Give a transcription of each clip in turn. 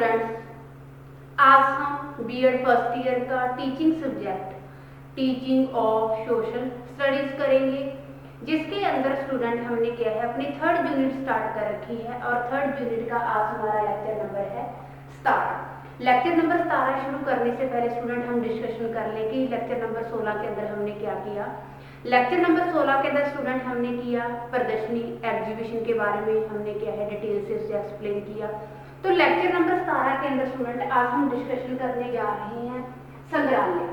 Students, आज हम BEd first year का teaching subject teaching of social studies करेंगे, जिसके अंदर स्टूडेंट हमने क्या है अपनी थर्ड यूनिट स्टार्ट कर रखी है और थर्ड यूनिट का आज हमारा लेक्चर नंबर है 17। लेक्चर नंबर 17 शुरू करने से पहले स्टूडेंट हम डिस्कशन कर लें कि लेक्चर नंबर 16 के अंदर हमने क्या किया। लेक्चर नंबर 16 के अंदर स्टूडेंट हमने किया प्रदर्शनी एग्जीबिशन के बारे में, हमने क्या है डिटेल से उसे एक्सप्लेन किया। तो लेक्चर नंबर 17 के अंदर स्टूडेंट आज हम डिस्कशन करने जा रहे हैं संग्रहालय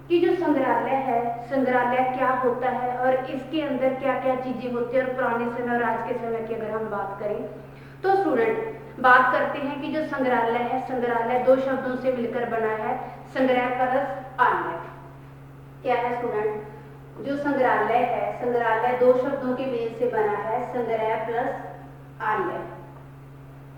कि जो संग्रहालय है, संग्रहालय क्या होता है और इसके अंदर क्या क्या चीजें होती है। और पुराने समय और आज के समय की अगर हम बात करें तो स्टूडेंट बात करते हैं कि जो संग्रहालय है, संग्रहालय दो शब्दों से मिलकर बना है, संग्रह प्लस आलय। क्या है स्टूडेंट, जो संग्रहालय है, संग्रहालय दो शब्दों के मेल से बना है, संग्रह प्लस आलय।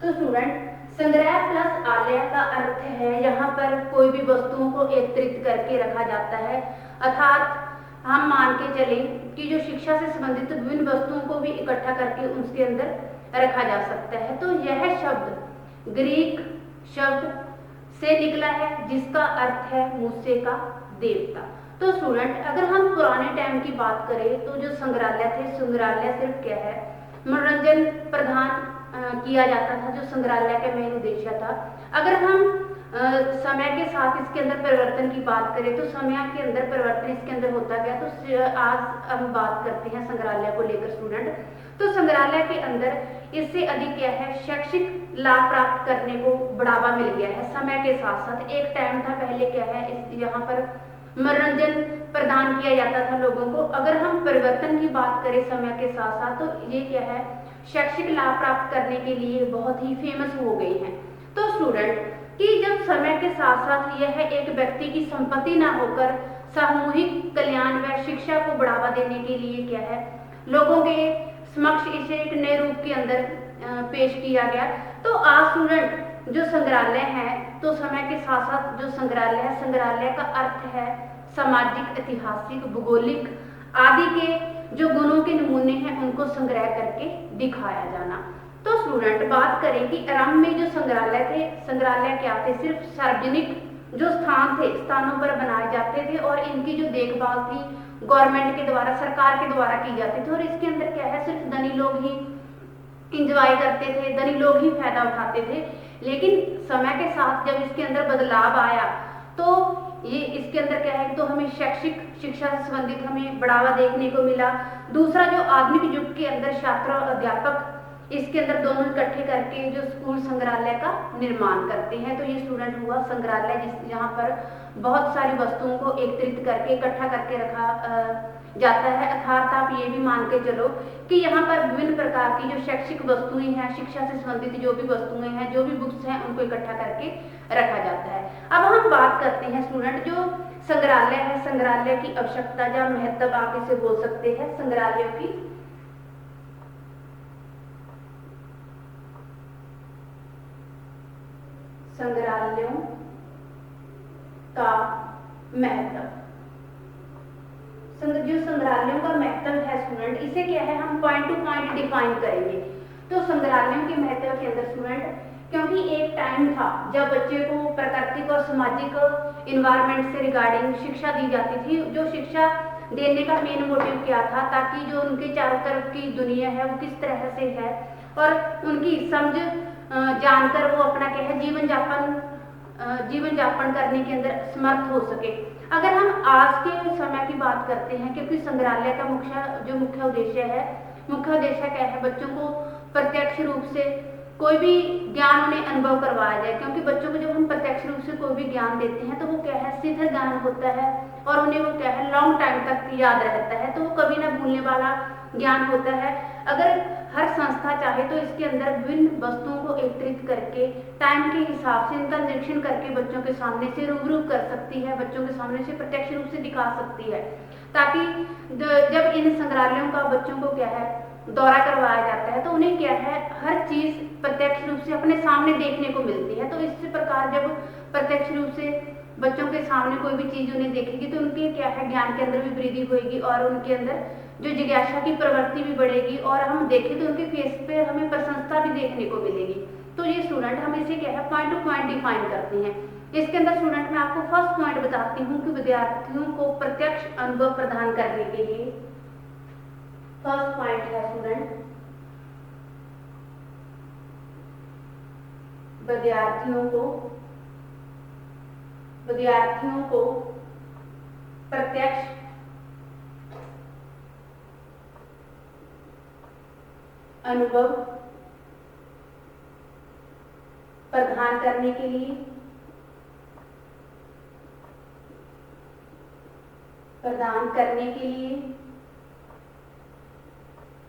तो स्टूडेंट संग्रह प्लस आलय का अर्थ है यहाँ पर कोई भी वस्तुओं को एकत्रित करके रखा जाता है, अर्थात हम मान के चलें कि जो शिक्षा से संबंधित विभिन्न वस्तुओं को भी इकट्ठा करके उसके अंदर रखा जा सकता है। तो यह शब्द ग्रीक शब्द से निकला है जिसका अर्थ है मूसे का देवता। तो स्टूडेंट अगर हम पुराने टाइम की बात करें तो जो संग्रहालय थे, संग्रहालय सिर्फ क्या है मनोरंजन प्रदान किया जाता था, जो संग्रहालय का मेन उद्देश्य था। अगर हम समय के साथ इसके अंदर परिवर्तन की बात करें तो समय के अंदर परिवर्तन इसके अंदर होता गया। तो आज हम बात करते हैं संग्रहालय को लेकर स्टूडेंट। तो संग्रहालय के अंदर इससे अधिक क्या है शैक्षिक लाभ प्राप्त करने को बढ़ावा मिल गया है समय के साथ साथ। एक टाइम था पहले क्या है यहाँ पर मनोरंजन प्रदान किया जाता था लोगों को। अगर हम परिवर्तन की बात करें समय के साथ साथ तो ये क्या है शैक्षिक लाभ प्राप्त करने के लिए बहुत ही फेमस हो गई हैं। तो स्टूडेंट कि जब समय के साथ साथ यह एक व्यक्ति की संपत्ति ना होकर सामूहिक कल्याण व शिक्षा को बढ़ावा देने के लिए क्या है लोगों के समक्ष इसे एक नए रूप के अंदर पेश किया गया। तो आज स्टूडेंट जो संग्रहालय है, तो समय के साथ साथ जो संग्रहालय है, संग्रहालय का अर्थ है सामाजिक, ऐतिहासिक, भूगोलिक आदि के जो गुणों के नमूने हैं उनको संग्रह करके दिखाया जाना। तो स्टूडेंट बात करें कि आरंभ में जो संग्रहालय थे, संग्रहालय क्या थे सिर्फ सार्वजनिक जो स्थान थे स्थानों पर बनाए जाते थे और इनकी जो देखभाल थी गवर्नमेंट के द्वारा, सरकार के द्वारा की जाती थी। और इसके अंदर क्या है सिर्फ धनी लोग ही इंजॉय करते थे, धनी लोग ही फायदा उठाते थे। लेकिन समय के साथ जब इसके अंदर बदलाव आया तो ये इसके अंदर क्या है तो हमें शैक्षिक शिक्षा से संबंधित हमें बढ़ावा देखने को मिला। दूसरा जो आधुनिक युग के अंदर छात्र और अध्यापक इसके अंदर दोनों इकट्ठे करके जो स्कूल संग्रहालय का निर्माण करते हैं। तो ये स्टूडेंट हुआ संग्रहालय जिस जहाँ पर बहुत सारी वस्तुओं को एकत्रित करके इकट्ठा करके रखा जाता है। अर्थात आप ये भी मान के चलो कि यहाँ पर विभिन्न प्रकार की जो शैक्षिक वस्तुएं हैं, शिक्षा से संबंधित जो भी वस्तुएं हैं, जो भी बुक्स हैं, उनको इकट्ठा करके रखा जाता है। अब हम बात करते हैं स्टूडेंट जो संग्रहालय है, संग्रहालय की आवश्यकता या महत्व आप इसे बोल सकते हैं संग्रहालयों की। संग्रहालयों का महत्व, जो संग्रहालयों का महत्व है स्टूडेंट, इसे क्या है हम पॉइंट टू पॉइंट डिफाइन करेंगे। तो संग्रहालयों के महत्व के अंदर स्टूडेंट क्योंकि एक टाइम था जब बच्चे को प्राकृतिक और सामाजिक इन्वायरमेंट से रिगार्डिंग शिक्षा दी जाती थी। जो शिक्षा देने का मेन मोटिव क्या था, ताकि जो उनके चारों तरफ की दुनिया है वो किस तरह से है और उनकी समझ जानकर वो अपना क्या है जीवन यापन करने के अंदर समर्थ हो सके। अगर हम आज के समय की बात करते हैं, क्योंकि संग्रहालय का मुख्य उद्देश्य क्या है बच्चों को प्रत्यक्ष रूप से कोई भी ज्ञान उन्हें अनुभव करवाया जाए। क्योंकि बच्चों को जब हम प्रत्यक्ष रूप से कोई भी ज्ञान देते हैं तो वो क्या है सीधा ज्ञान होता है और उन्हें वो क्या है लॉन्ग टाइम तक याद रहता है, तो वो कभी ना भूलने वाला ज्ञान होता है। अगर हर संस्था चाहे तो इसके अंदर विभिन्न वस्तुओं को एकत्रित करके टाइम के हिसाब से इनका निरीक्षण करके बच्चों के सामने से रूबरू कर सकती है, बच्चों के सामने से प्रत्यक्ष रूप से दिखा सकती है, ताकि जब इन संग्रहालयों का बच्चों को क्या है दौरा करवाया जाता है तो उन्हें क्या है हर चीज प्रत्यक्ष रूप से अपने सामने देखने को मिलती है। तो इसी प्रकार जब प्रत्यक्ष रूप से बच्चों के सामने कोई भी चीज उन्हें देखेगी तो उनके क्या है ज्ञान के अंदर भी वृद्धि होगी और उनके अंदर जो जिज्ञासा की प्रवृत्ति भी बढ़ेगी और हम देखें तो उनके फेस पे हमें प्रशंसा भी देखने को मिलेगी। तो ये स्टूडेंट हम इसे क्या है पॉइंट टू पॉइंट डिफाइन करते हैं। इसके अंदर स्टूडेंट मैं आपको फर्स्ट पॉइंट बताती हूँ कि विद्यार्थियों को प्रत्यक्ष अनुभव प्रदान करने के लिए फर्स्ट पॉइंट है स्टूडेंट विद्यार्थियों को प्रत्यक्ष अनुभव प्रदान करने के लिए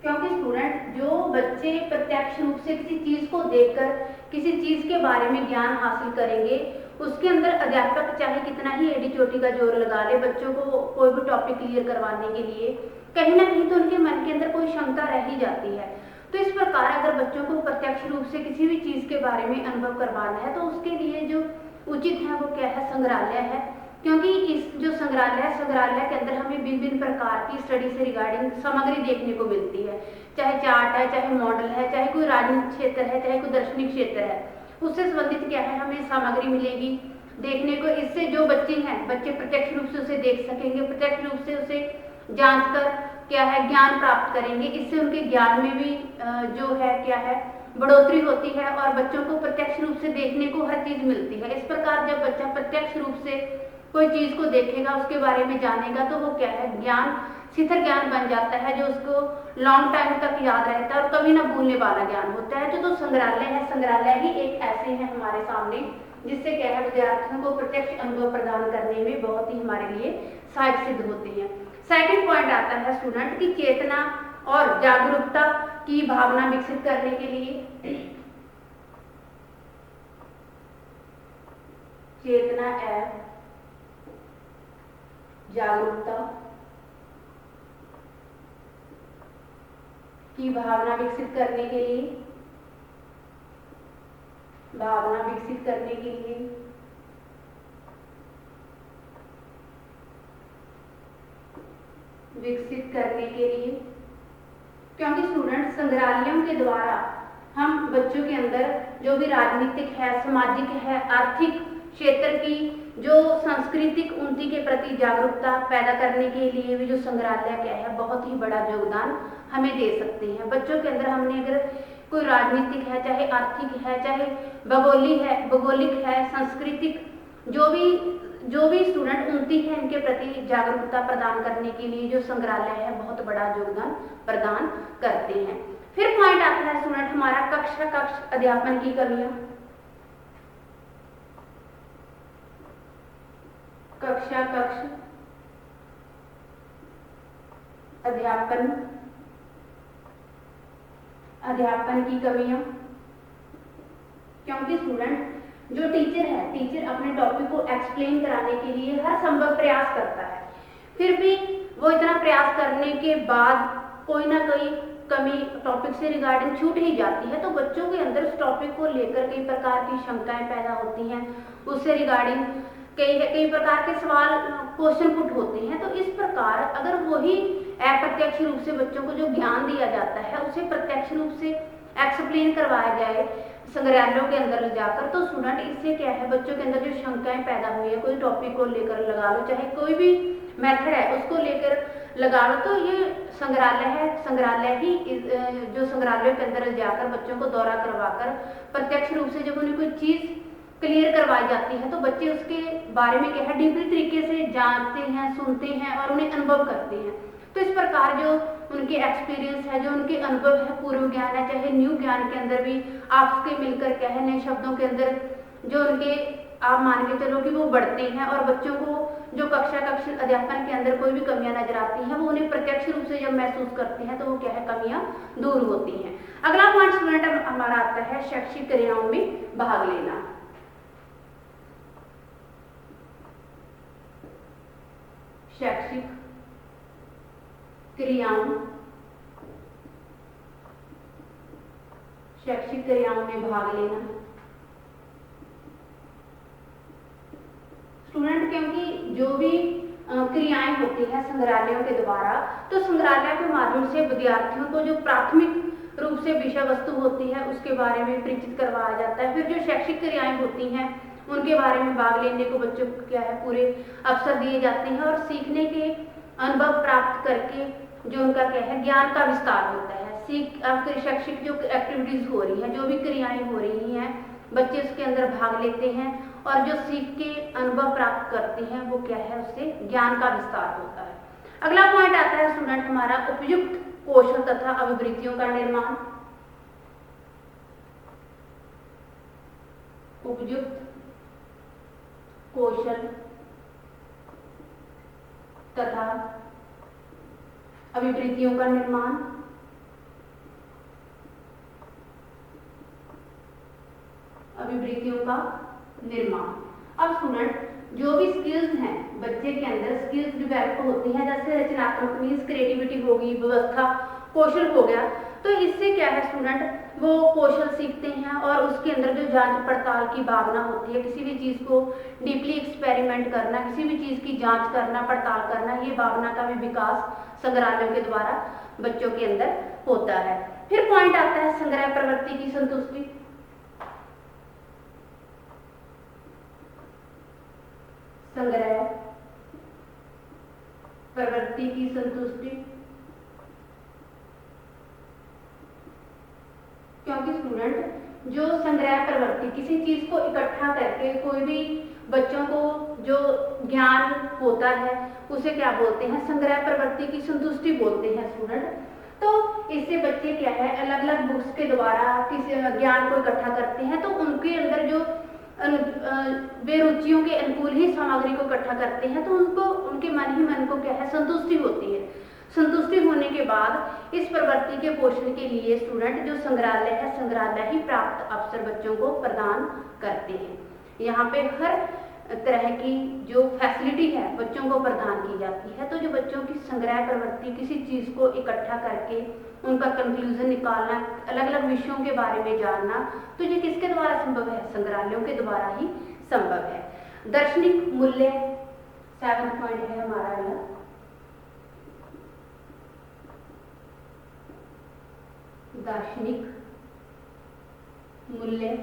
क्योंकि स्टूडेंट जो बच्चे प्रत्यक्ष रूप से किसी चीज को देखकर किसी चीज के बारे में ज्ञान हासिल करेंगे, उसके अंदर अध्यापक चाहे कितना ही एड़ी चोटी का जोर लगा ले बच्चों को कोई भी टॉपिक क्लियर करवाने के लिए, कहीं ना कहीं तो उनके मन के अंदर कोई क्षमता रह ही जाती है। तो इस प्रकार अगर बच्चों को प्रत्यक्ष रूप से किसी भी चीज के बारे में अनुभव करवाना है तो उसके लिए जो उचित है वो क्या है, संग्रहालय है। क्योंकि इस जो संग्रहालय के अंदर हमें विभिन्न प्रकार की स्टडी से रिगार्डिंग सामग्री देखने को मिलती है, चाहे चार्ट है, चाहे मॉडल है, चाहे कोई राजनीतिक क्षेत्र है, चाहे कोई दार्शनिक क्षेत्र है, उससे संबंधित क्या है हमें सामग्री मिलेगी देखने को। इससे जो बच्चे प्रत्यक्ष रूप से उसे देख सकेंगे, प्रत्यक्ष रूप से उसे जांच कर क्या है ज्ञान प्राप्त करेंगे। इससे उनके ज्ञान में भी जो है क्या है बढ़ोतरी होती है और बच्चों को प्रत्यक्ष रूप से देखने को हर चीज मिलती है। इस प्रकार जब बच्चा प्रत्यक्ष रूप से कोई चीज को देखेगा, उसके बारे में जानेगा, तो वो क्या है ज्ञान शिथिल ज्ञान बन जाता है जो उसको लॉन्ग टाइम तक याद रहता है और कभी ना भूलने वाला ज्ञान होता है। तो संग्रहालय है, संग्रहालय ही एक ऐसे है हमारे सामने जिससे क्या है विद्यार्थियों को प्रत्यक्ष अनुभव प्रदान करने में बहुत ही हमारे लिए सहायक सिद्ध होते हैं। सेकंड पॉइंट आता है स्टूडेंट की चेतना और जागरूकता की भावना विकसित करने के लिए चेतना एवं जागरूकता की भावना विकसित करने के लिए क्योंकि स्टूडेंट संग्रहालयों के द्वारा हम बच्चों के अंदर जो भी राजनीतिक है, सामाजिक है, आर्थिक क्षेत्र की जो सांस्कृतिक उन्नति के प्रति जागरूकता पैदा करने के लिए भी जो संग्रहालय क्या है बहुत ही बड़ा योगदान हमें दे सकते हैं। बच्चों के अंदर हमने अगर कोई राजनीतिक है, चाहे आर्थिक है, चाहे भौगोलिक है, सांस्कृतिक जो भी स्टूडेंट उन्नति है इनके प्रति जागरूकता प्रदान करने के लिए जो संग्रहालय है बहुत बड़ा योगदान प्रदान करते हैं। फिर पॉइंट आता है स्टूडेंट हमारा कक्ष अध्यापन की कमियां। कक्ष अध्यापन की कमियां। क्योंकि स्टूडेंट जो टीचर अपने टॉपिक को एक्सप्लेन कराने के लिए हर संभव प्रयास करता है, फिर भी वो इतना प्रयास करने के बाद कोई ना कोई कमी टॉपिक से रिगार्डिंग छूट ही जाती है, तो बच्चों के अंदर उस टॉपिक को लेकर कई प्रकार की क्षमताएं पैदा होती हैं, उससे रिगार्डिंग कई प्रकार के सवाल क्वेश्चन पुट होते हैं। तो इस प्रकार अगर वही अप्रत्यक्ष रूप से बच्चों को जो ज्ञान दिया जाता है उसे प्रत्यक्ष रूप से एक्सप्लेन करवाया जाए संग्रहालयों के अंदर जाकर, तो स्टूडेंट इससे क्या है बच्चों के अंदर जो शंकाएं पैदा हुई है, कोई टॉपिक को लेकर लगा लो, चाहे कोई भी मेथड है उसको लेकर लगा लो, तो ये संग्रहालय ही जो संग्रहालयों के अंदर जाकर बच्चों को दौरा करवाकर प्रत्यक्ष रूप से जब उन्हें कोई चीज क्लियर करवाई जाती है तो बच्चे उसके बारे में क्या है डीपली तरीके से जानते हैं, सुनते हैं और उन्हें अनुभव करते हैं। तो इस प्रकार जो उनके एक्सपीरियंस है, जो उनके अनुभव है, पूर्व ज्ञान है, चाहे न्यू ज्ञान के अंदर भी आपके मिलकर क्या है नए शब्दों के अंदर जो उनके आप मान के चलो कि वो बढ़ते हैं और बच्चों को जो कक्ष अध्यापन के अंदर कोई भी कमियां नजर आती हैं वो उन्हें प्रत्यक्ष रूप से जब महसूस करते हैं तो वो क्या है कमियां दूर होती हैं। अगला पॉइंट स्टूडेंट हमारा आता है शैक्षिक क्रियाओं में भाग लेना। शैक्षिक क्रियाओं में भाग लेना। स्टूडेंट क्योंकि जो भी क्रियाएं होती हैं संग्रहालयों के द्वारा, तो संग्रहालय के माध्यम से विद्यार्थियों को जो प्राथमिक रूप से विषय वस्तु होती है उसके बारे में परिचित करवाया जाता है। फिर जो शैक्षिक क्रियाएं होती हैं उनके बारे में भाग लेने को बच्चों को क्या है पूरे अवसर दिए जाते हैं और सीखने के अनुभव प्राप्त करके जो उनका क्या है ज्ञान का विस्तार होता है। शैक्षिक जो एक्टिविटीज हो रही हैं, जो भी क्रियाएं हो रही हैं, बच्चे उसके अंदर भाग लेते हैं और जो सीख के अनुभव प्राप्त करते हैं वो क्या है उससे ज्ञान का विस्तार होता है। अगला पॉइंट आता है स्टूडेंट हमारा उपयुक्त कौशल तथा अभिवृत्तियों का निर्माण। उपयुक्त कौशल तथा अभिवृत्तियों का निर्माण। अभिवृत्तियों का निर्माण। अब स्टूडेंट जो भी स्किल्स हैं बच्चे के अंदर स्किल्स डेवलप होती हैं, जैसे रचनात्मक मीन्स क्रिएटिविटी होगी, व्यवस्था कौशल हो गया, तो इससे क्या है स्टूडेंट वो कौशल सीखते हैं और उसके अंदर जो जांच पड़ताल की भावना होती है, किसी भी चीज को डीपली एक्सपेरिमेंट करना, किसी भी चीज की जांच करना, पड़ताल करना, ये भावना का भी विकास संग्रहालयों के द्वारा बच्चों के अंदर होता है। फिर पॉइंट आता है संग्रह प्रवृत्ति की संतुष्टि। संग्रह प्रवृत्ति की संतुष्टि, क्योंकि स्टूडेंट जो संग्रह प्रवृत्ति किसी चीज को इकट्ठा करके कोई भी बच्चों को जो ज्ञान होता है उसे क्या बोलते हैं, संग्रह प्रवृत्ति की संतुष्टि बोलते हैं स्टूडेंट। तो इससे बच्चे क्या है अलग अलग बुक्स के द्वारा किसी ज्ञान को इकट्ठा करते हैं, तो उनके अंदर जो वे रुचियों के अनुकूल ही सामग्री को इकट्ठा करते हैं, तो उनको उनके मन ही मन को क्या है संतुष्टि होती है। संतुष्टि होने के बाद इस प्रवृत्ति के पोषण के लिए स्टूडेंट जो संग्रहालय है, संग्रहालय ही प्राप्त अवसर बच्चों को प्रदान करते हैं। यहाँ पे हर तरह की जो फैसिलिटी है बच्चों को प्रदान की जाती है। तो जो बच्चों की संग्रह प्रवृत्ति किसी चीज को इकट्ठा करके उनका कंक्लूजन निकालना, अलग अलग विषयों के बारे में जानना, तो ये किसके द्वारा संभव है, संग्रहालयों के द्वारा ही संभव है। दार्शनिक मूल्य 7 पॉइंट है हमारा यह। दार्शनिक मूल्य।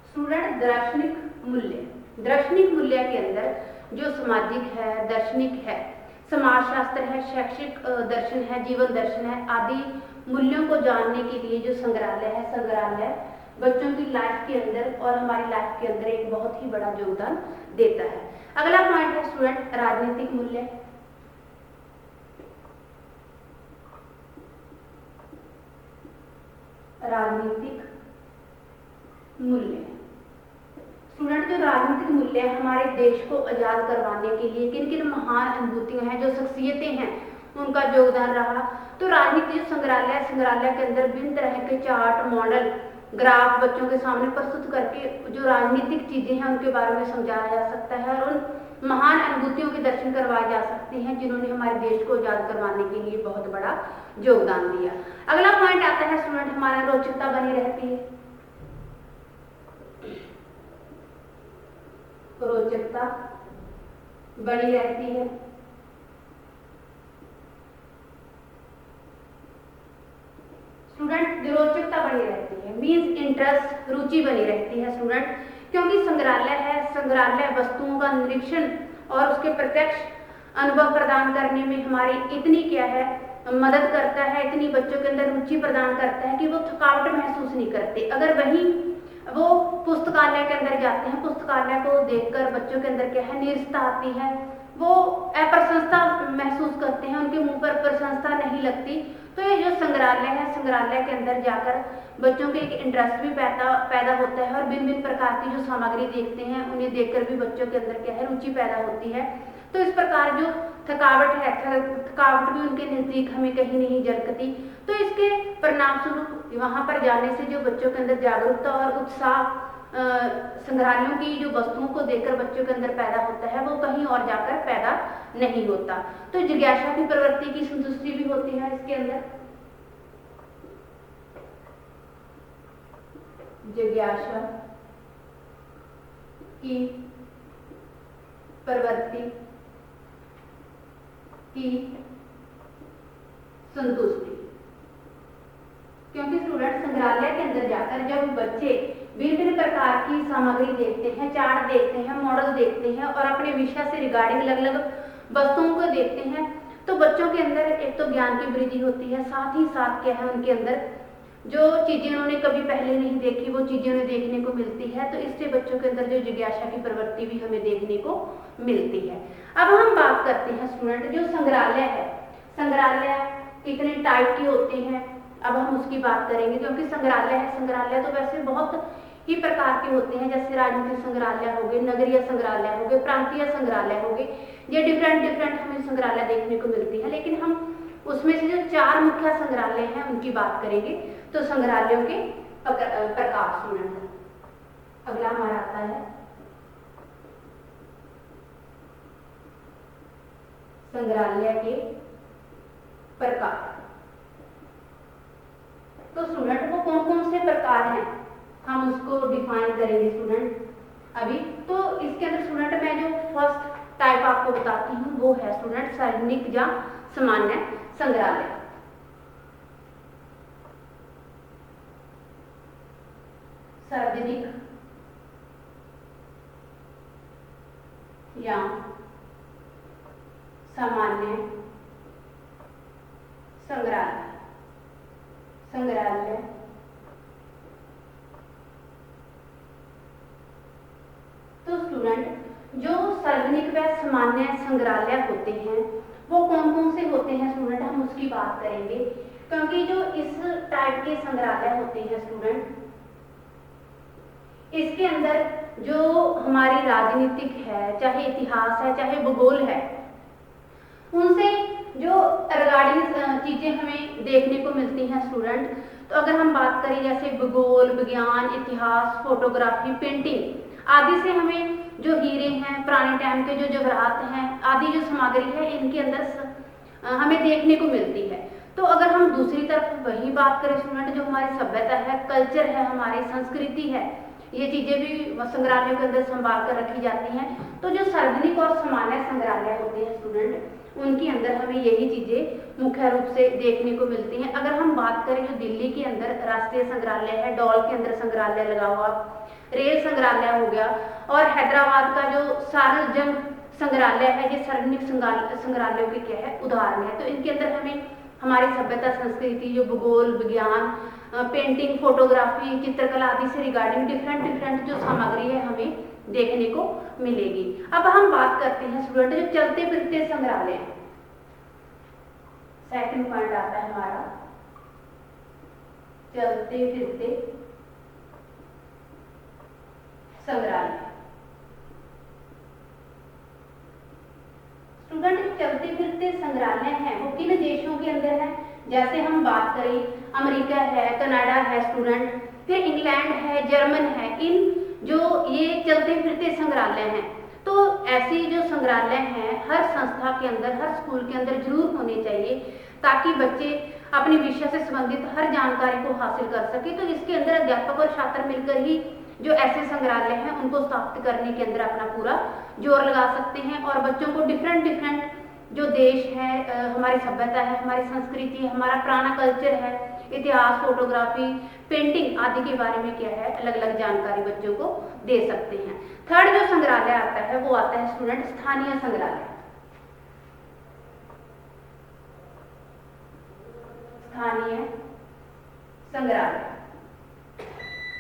स्टूडेंट दार्शनिक मूल्य, दार्शनिक मूल्य के अंदर जो सामाजिक है, दार्शनिक है, समाजशास्त्र है, शैक्षिक दर्शन है, जीवन दर्शन है आदि मूल्यों को जानने के लिए जो संग्रहालय है, संग्रहालय बच्चों की लाइफ के अंदर और हमारी लाइफ के अंदर एक बहुत ही बड़ा योगदान देता है। अगला पॉइंट है स्टूडेंट राजनीतिक मूल्य। राजनीतिक मूल्य। स्टूडेंट जो राजनीतिक मूल्य हमारे देश को आजाद करवाने के लिए किन किन महान अनुभूतियां हैं, जो शख्सियतें हैं, उनका योगदान रहा। तो राजनीति जो संग्रहालय, संग्रहालय के अंदर विभिन्न तरह के चार्ट, मॉडल, ग्राफ बच्चों के सामने प्रस्तुत करके जो राजनीतिक चीजें हैं उनके बारे में समझाया जा सकता है और उन महान अनुभूतियों के दर्शन करवाए जा सकते हैं जिन्होंने हमारे देश को आजाद करवाने के लिए बहुत बड़ा योगदान दिया। अगला पॉइंट आता है स्टूडेंट हमारा रोचकता बनी रहती है। रोचकता बनी रहती है। स्टूडेंट जो रोचकता बनी रहती है मीन्स इंटरेस्ट, रुचि बनी रहती है स्टूडेंट, क्योंकि संग्रहालय है, संग्रहालय वस्तुओं का निरीक्षण और उसके प्रत्यक्ष अनुभव प्रदान करने में हमारी इतनी क्या है मदद करता है, इतनी बच्चों के अंदर रुचि प्रदान करता है कि वो थकावट महसूस नहीं करते। अगर वहीं वो पुस्तकालय के अंदर जाते हैं, पुस्तकालय को देखकर बच्चों के अंदर क्या है नीरसता आती है, वो अप्रसन्नता महसूस करते हैं, उनके मुंह पर प्रशंसा नहीं लगती। तो ये जो संग्रहालय है, संग्रहालय के अंदर जाकर बच्चों के एक इंटरेस्ट भी पैदा होता है और भिन्न भिन्न प्रकार की जो सामग्री देखते हैं उन्हें देखकर भी बच्चों के अंदर क्या है रुचि पैदा होती है। तो इस प्रकार जो थकावट है, थकावट भी उनके नजदीक हमें कहीं नहीं झलकती। तो इसके परिणाम स्वरूप वहां पर जाने से जो बच्चों के अंदर जागरूकता और उत्साह संग्रहालयों की जो वस्तुओं को देखकर बच्चों के अंदर पैदा होता है वो कहीं और जाकर पैदा नहीं होता। तो जिज्ञासा की प्रवृत्ति की संतुष्टि भी होती है इसके अंदर। जिज्ञासा की प्रवृत्ति की संतुष्टि, क्योंकि स्टूडेंट संग्रहालय के अंदर जाकर जब बच्चे विभिन्न प्रकार की सामग्री देखते हैं, चार्ट देखते हैं, मॉडल देखते हैं और अपने विषय से रिगार्डिंग अलग अलग वस्तुओं को देखते हैं, तो बच्चों के अंदर एक तो ज्ञान की वृद्धि होती है, साथ ही साथ क्या है, उनके अंदर जो चीज़ें उन्होंने कभी पहले नहीं देखी वो चीज़ें उन्हें देखने को मिलती है। तो इससे बच्चों के अंदर जो जिज्ञासा की प्रवृत्ति भी हमें देखने को मिलती है। अब हम बात करते हैं स्टूडेंट, जो संग्रहालय है, संग्रहालय कितने टाइप के होते हैं, अब हम उसकी बात करेंगे। क्योंकि संग्रहालय है, संग्रहालय तो वैसे बहुत ही प्रकार के होते हैं, जैसे राजनीतिक संग्रहालय हो गए, नगरीय संग्रहालय हो गए, प्रांतीय संग्रहालय हो गए, ये डिफरेंट हमें संग्रहालय देखने को मिलती है। लेकिन हम उसमें से जो 4 मुख्य संग्रहालय हैं उनकी बात करेंगे। तो संग्रहालयों के प्रकार स्टूडेंट, अगला हमारा आता है संग्रहालय के प्रकार। तो स्टूडेंट वो कौन कौन से प्रकार हैं, हम उसको डिफाइन करेंगे स्टूडेंट अभी। तो इसके अंदर स्टूडेंट मैं जो फर्स्ट टाइप आपको बताती हूँ वो है स्टूडेंट सार्वजनिक या सामान्य संग्रहालय। सार्वजनिक या सामान्य संग्रहालय, संग्रहालय तो स्टूडेंट जो सार्वजनिक व सामान्य संग्रहालय होते हैं वो कौन कौन से होते हैं स्टूडेंट, हम उसकी बात करेंगे। क्योंकि जो इस टाइप के संग्रहालय होते हैं स्टूडेंट, इसके अंदर जो हमारी राजनीतिक है, चाहे इतिहास है, चाहे भूगोल है, उनसे जो रिगार्डिंग चीजें हमें देखने को मिलती हैं स्टूडेंट। तो अगर हम बात करें जैसे भूगोल, विज्ञान, इतिहास, फोटोग्राफी, पेंटिंग आदि से हमें जो हीरे हैं, पुराने टाइम के जो जवाहरात हैं आदि जो सामग्री है इनके अंदर हमें देखने को मिलती है। तो अगर हम दूसरी तरफ वही बात करें स्टूडेंट, जो हमारी सभ्यता है, कल्चर है, हमारी संस्कृति है, ये चीजें भी संग्रहालयों के अंदर संभाल कर रखी जाती हैं। तो जो सार्वजनिक और सामान्य संग्रहालय होते हैं स्टूडेंट, उनके अंदर हमें यही चीजें मुख्य रूप से देखने को मिलती हैं। अगर हम बात करें जो दिल्ली के अंदर राष्ट्रीय संग्रहालय है, डॉल के अंदर संग्रहालय लगा हुआ, रेल संग्रहालय हो गया, और हैदराबाद का जो सारजंग संग्रहालय है, ये सार्वजनिक संग्रहालयों के क्या है उदाहरण है। तो इनके अंदर हमें हमारी सभ्यता, संस्कृति, जो भूगोल, विज्ञान, पेंटिंग, फोटोग्राफी, चित्रकला आदि से रिगार्डिंग डिफरेंट जो सामग्री है हमें देखने को मिलेगी। अब हम बात करते हैं स्टूडेंट जो चलते फिरते संग्रहालय, सेकंड पॉइंट आता है हमारा चलते फिरते संग्रहालय। स्टूडेंट चलते फिरते संग्रहालय हैं वो किन देशों के अंदर है, जैसे हम बात करें अमेरिका है, कनाडा है स्टूडेंट, फिर इंग्लैंड है, जर्मन है, इन जो ये चलते फिरते संग्रहालय हैं। तो ऐसी जो संग्रहालय हैं हर संस्था के अंदर, हर स्कूल के अंदर जरूर होने चाहिए, ताकि बच्चे अपने विषय से संबंधित हर जानकारी को हासिल कर सके। तो इसके अंदर अध्यापक और छात्र मिलकर ही जो ऐसे संग्रहालय हैं उनको स्थापित करने के अंदर अपना पूरा जोर लगा सकते हैं, और बच्चों को डिफरेंट जो देश है, हमारी सभ्यता है, हमारी संस्कृति है, हमारा पुराना कल्चर है, इतिहास, फोटोग्राफी, पेंटिंग आदि के बारे में क्या है अलग अलग जानकारी बच्चों को दे सकते हैं। थर्ड जो संग्रहालय आता है वो आता है स्टूडेंट स्थानीय संग्रहालय। स्थानीय संग्रहालय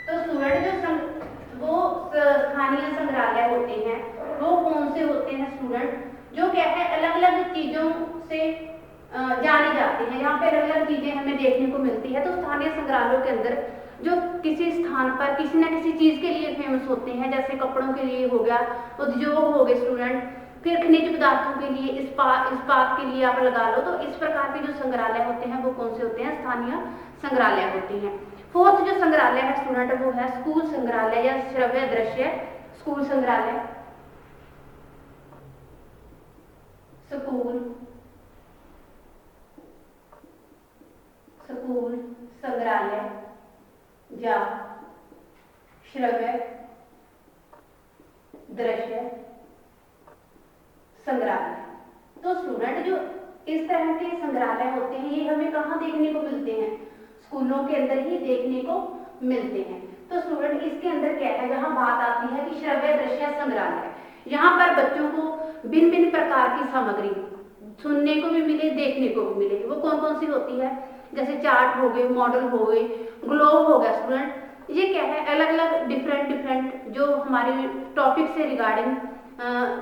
तो स्टूडेंट जो स्थानीय संग्रहालय होते हैं वो कौन से होते हैं स्टूडेंट, जो क्या है अलग अलग चीजों से जाने जाते हैं, यहाँ पे अलग अलग चीजें हमें देखने को मिलती है। तो स्थानीय संग्रहालयों के अंदर जो किसी स्थान पर किसी न किसी चीज के लिए फेमस होते हैं, जैसे कपड़ों के लिए हो गया, उद्योग हो गए स्टूडेंट, फिर खनिज पदार्थों के लिए, इस्पात के लिए आप लगा लो। तो इस प्रकार के जो संग्रहालय होते हैं वो कौन से होते हैं, स्थानीय संग्रहालय होते हैं। फोर्थ जो संग्रहालय है स्टूडेंट वो है स्कूल संग्रहालय या श्रव्य दृश्य स्कूल संग्रहालय। स्कूल संग्रहालय या श्रव्य दृश्य संग्रहालय। तो स्टूडेंट जो इस तरह के संग्रहालय होते हैं, ये हमें कहाँ देखने को मिलते हैं? स्कूलों के अंदर ही देखने को मिलते हैं। तो स्टूडेंट इसके अंदर क्या है, जहाँ बात आती है कि श्रव्य दृश्य संग्रहालय, यहाँ पर बच्चों को भिन्न भिन्न प्रकार की सामग्री सुनने को भी मिले, देखने को भी मिले। वो कौन कौन सी होती है? जैसे चार्ट हो गए, मॉडल हो गए, ग्लोब हो गया। स्टूडेंट ये क्या है, अलग अलग डिफरेंट जो हमारे टॉपिक से रिगार्डिंग,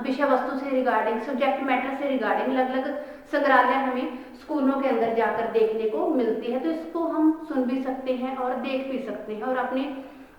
विषय वस्तु से रिगार्डिंग, सब्जेक्ट मैटर से रिगार्डिंग अलग अलग संग्रहालय हमें स्कूलों के अंदर जाकर देखने को मिलती है। तो इसको हम सुन भी सकते हैं और देख भी सकते हैं, और अपने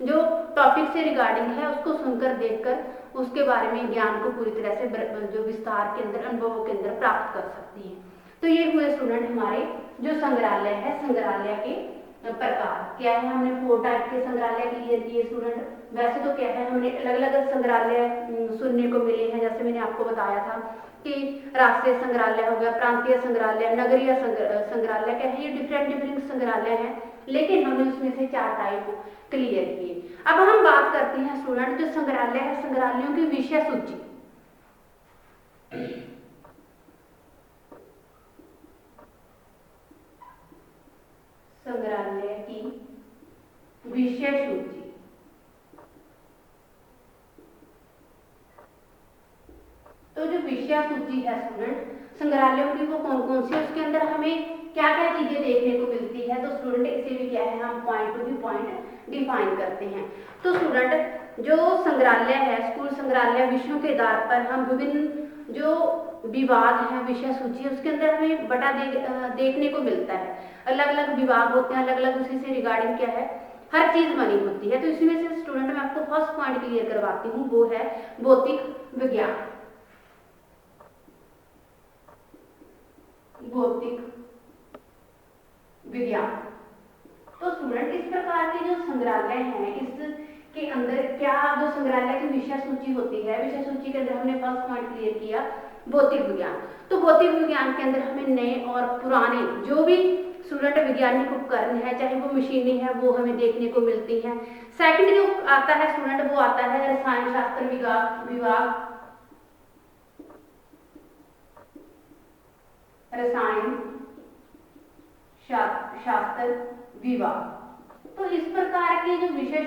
जो टॉपिक से रिगार्डिंग है उसको सुनकर देखकर उसके बारे में ज्ञान को पूरी तरह से जो विस्तार के अंदर, अनुभवों के अंदर प्राप्त कर सकती है। तो ये हुए स्टूडेंट हमारे जो संग्रहालय है, संग्रहालय के प्रकार क्या है। हमने 4 टाइप के संग्रहालय क्लियर किए स्टूडेंट। वैसे तो क्या है, हमने अलग अलग संग्रहालय सुनने को मिले हैं, जैसे मैंने आपको बताया था कि राष्ट्रीय संग्रहालय हो गया, प्रांतीय संग्रहालय, नगरीय संग्रहालय, क्या है ये डिफरेंट संग्रहालय हैं, लेकिन हमने उसमें से 4 टाइप क्लियर किए। अब हम बात करते हैं स्टूडेंट जो संग्रहालय है, संग्रहालयों की विषय सूची। संग्रहालय की विषय सूची। तो जो विषय सूची है स्टूडेंट संग्रहालयों की, वो कौन कौन सी है, उसके अंदर हमें क्या क्या चीजें देखने को मिलती है। तो स्टूडेंट इसे भी क्या है, हम पॉइंट टू पॉइंट डिफाइन करते हैं। तो स्टूडेंट जो संग्रहालय है, स्कूल संग्रहालय विषयों के आधार पर हम विभिन्न जो विभाग है, विषय सूची है, उसके अंदर हमें बटा देखने को मिलता है। अलग अलग विभाग होते हैं, अलग अलग उसी से रिगार्डिंग क्या है, हर चीज बनी होती है। तो इसमें से स्टूडेंट मैं आपको फर्स्ट पॉइंट क्लियर करवाती हूँ, वो है भौतिक विज्ञान। भौतिक विज्ञान। तो स्टूडेंट इस प्रकार के जो संग्रहालय हैं, इसके अंदर क्या जो संग्रहालय की विषय सूची होती है, विषय सूची के अंदर हमने फर्स्ट पॉइंट क्लियर किया भौतिक विज्ञान। तो भौतिक विज्ञान के अंदर हमें नए और पुराने जो भी स्टूडेंट वैज्ञानिक उपकरण है, चाहे वो मशीनें हैं, वो हमें देखने को मिलती हैं। सेकंड जो आता है स्टूडेंट, वो आता है रसायन शास्त्र विभाग, रसायन शास्त्र विभाग। तो इस प्रकार के जो विषय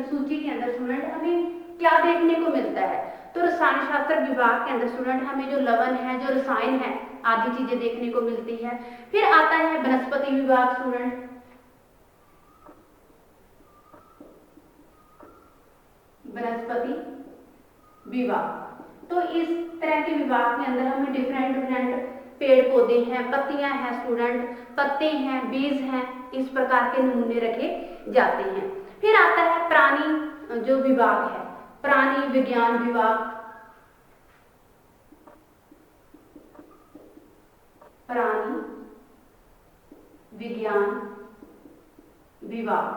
सूची के अंदर स्टूडेंट हमें क्या देखने को मिलता है? तो रसायन शास्त्र विभाग के अंदर स्टूडेंट हमें जो लवण है, जो रसायन है, आदि चीजें देखने को मिलती है। फिर आता है वनस्पति विभाग स्टूडेंट। वनस्पति विभाग। तो इस तरह के विभाग के अंदर हमें डिफरेंट पेड़ पौधे हैं, पत्तियां हैं स्टूडेंट, पत्ते हैं, बीज हैं, इस प्रकार के नमूने रखे जाते हैं। फिर आता है प्राणी जो विभाग है, प्राणी विज्ञान विभाग। प्राणी विज्ञान विभाग।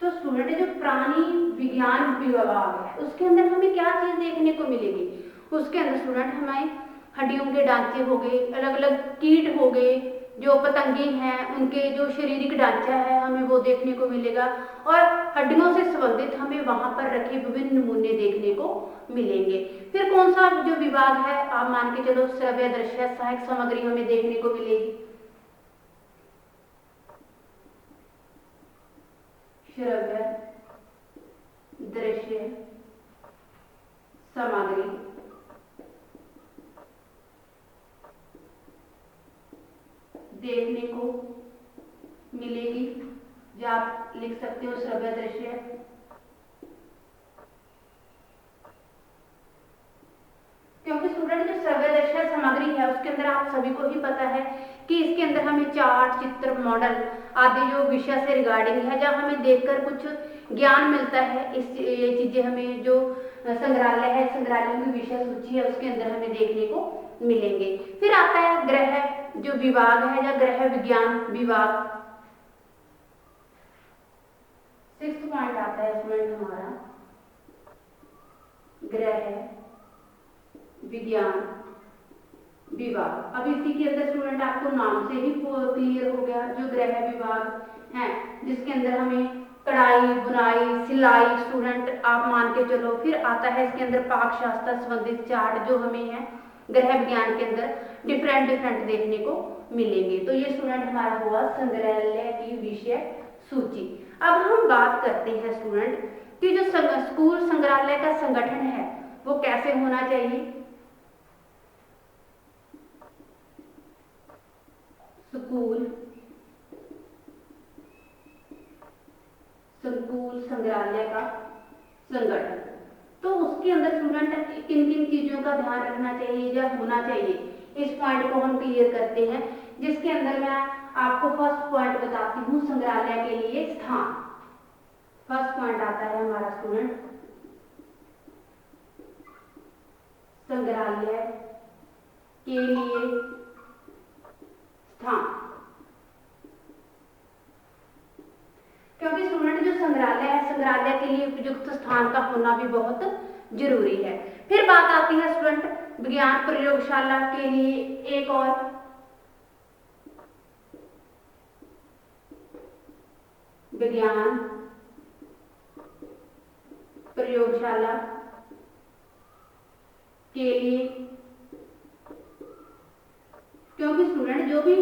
तो स्टूडेंट जो प्राणी विज्ञान विभाग है, उसके अंदर हमें क्या चीज देखने को मिलेगी? उसके अंदर स्टूडेंट हमें हड्डियों के ढांचे हो गए, अलग अलग कीट हो गए, जो पतंगे हैं उनके जो शारीरिक ढांचा है हमें वो देखने को मिलेगा, और हड्डियों से संबंधित हमें वहां पर रखे विभिन्न नमूने देखने को मिलेंगे। फिर कौन सा जो विभाग है, आप मान के चलो श्रव्य दृश्य सहायक सामग्री हमें देखने को मिलेगी। श्रव्य दृश्य सामग्री देखने को मिलेगी, जो आप लिख सकते हो श्रव्य दृश्य। क्योंकि स्टूडेंट जो श्रव्य दृश्य सामग्री है उसके अंदर आप सभी को ही पता है कि इसके अंदर हमें चार्ट, चित्र, मॉडल आदि जो विषय से रिगार्डिंग है, जब हमें देखकर कुछ ज्ञान मिलता है, ये चीजें हमें जो संग्रहालय है, संग्रहालयों की विषय सूची है, उसके अंदर हमें देखने को मिलेंगे। फिर आता है ग्रह जो विभाग है, या ग्रह विज्ञान विभाग। 6th पॉइंट आता है स्टूडेंट हमारा ग्रह विज्ञान विभाग। अब इसी के अंदर स्टूडेंट आपको नाम से ही क्लियर हो गया, जो ग्रह विभाग है, जिसके अंदर हमें कढ़ाई, बुनाई, सिलाई स्टूडेंट आप मान के चलो। फिर आता है इसके अंदर पाक शास्त्र संबंधित चार्ट जो हमें है ग्रह विज्ञान के अंदर डिफरेंट डिफरेंट देखने को मिलेंगे। तो ये स्टूडेंट हमारा हुआ संग्रहालय की विषय सूची। अब हम बात करते हैं स्टूडेंट कि जो स्कूल संग्रहालय का संगठन है वो कैसे होना चाहिए। स्कूल संग्रहालय का संगठन, तो उसके अंदर स्टूडेंट किन किन चीजों का ध्यान रखना चाहिए या होना चाहिए, इस पॉइंट को हम क्लियर करते हैं। जिसके अंदर मैं आपको फर्स्ट पॉइंट बताती हूँ, संग्रहालय के लिए स्थान। फर्स्ट पॉइंट आता है हमारा स्टूडेंट संग्रहालय के लिए स्थान। क्योंकि स्टूडेंट जो संग्रहालय है, संग्रहालय के लिए उपयुक्त स्थान का होना भी बहुत जरूरी है। फिर बात आती है स्टूडेंट विज्ञान प्रयोगशाला के लिए एक और विज्ञान प्रयोगशाला के लिए, क्योंकि स्टूडेंट जो भी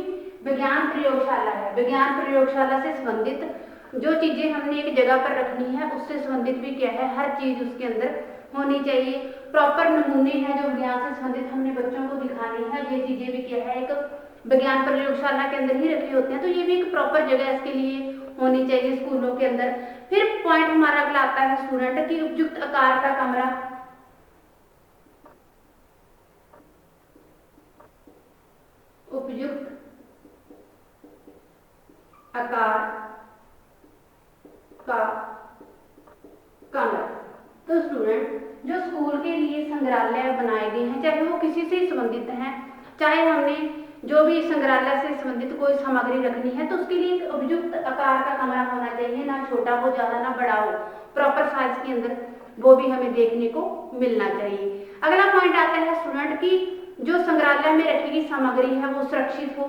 विज्ञान प्रयोगशाला है, विज्ञान प्रयोगशाला से संबंधित जो चीजें हमने एक जगह पर रखनी है उससे संबंधित भी क्या है, हर चीज उसके अंदर होनी चाहिए। प्रॉपर नमूने हैं जो विज्ञान से संबंधित हमने बच्चों को दिखानी है, ये चीजें भी क्या है एक विज्ञान प्रयोगशाला के अंदर ही रखी होती हैं। तो ये भी एक प्रॉपर जगह इसके लिए होनी चाहिए स्कूलों के अंदर। फिर पॉइंट हमारा अगला आता है स्टूडेंट की उपयुक्त आकार का कमरा। उपयुक्त आकार का कमरा। तो स्टूडेंट जो स्कूल के लिए संग्रहालय बनाए गए हैं, चाहे वो किसी से संबंधित हैं, चाहे हमने जो भी संग्रहालय से संबंधित कोई सामग्री रखनी है, तो उसके लिए उपयुक्त आकार का कमरा होना चाहिए, ना छोटा हो ज्यादा ना बड़ा हो, प्रॉपर साइज के अंदर वो भी हमें देखने को मिलना चाहिए। अगला पॉइंट आता है स्टूडेंट की जो संग्रहालय में रखी गई सामग्री है वो सुरक्षित हो।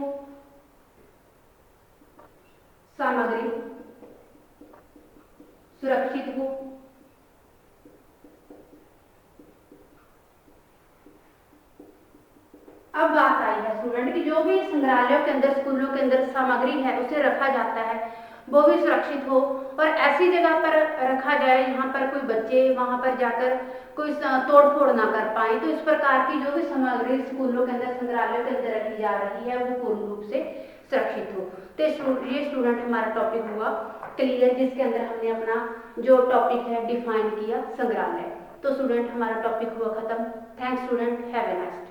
सामग्री सुरक्षित हो। अब बात आई है स्टूडेंट की जो भी संग्रहालयों के अंदर स्कूलों के अंदर सामग्री है उसे रखा जाता है वो भी सुरक्षित हो और ऐसी जगह पर रखा जाए जहाँ पर कोई बच्चे वहां पर जाकर कोई तोड़ फोड़ ना कर पाए। तो इस प्रकार की जो भी सामग्री स्कूलों के अंदर संग्रहालयों के अंदर रखी जा रही है वो पूर्ण रूप से सुरक्षित हो। तो ये स्टूडेंट हमारा टॉपिक हुआ क्लियर, जिसके अंदर हमने अपना जो टॉपिक है डिफाइन किया संग्रहालय। तो स्टूडेंट हमारा टॉपिक हुआ खत्म। Thanks student, have a nice day.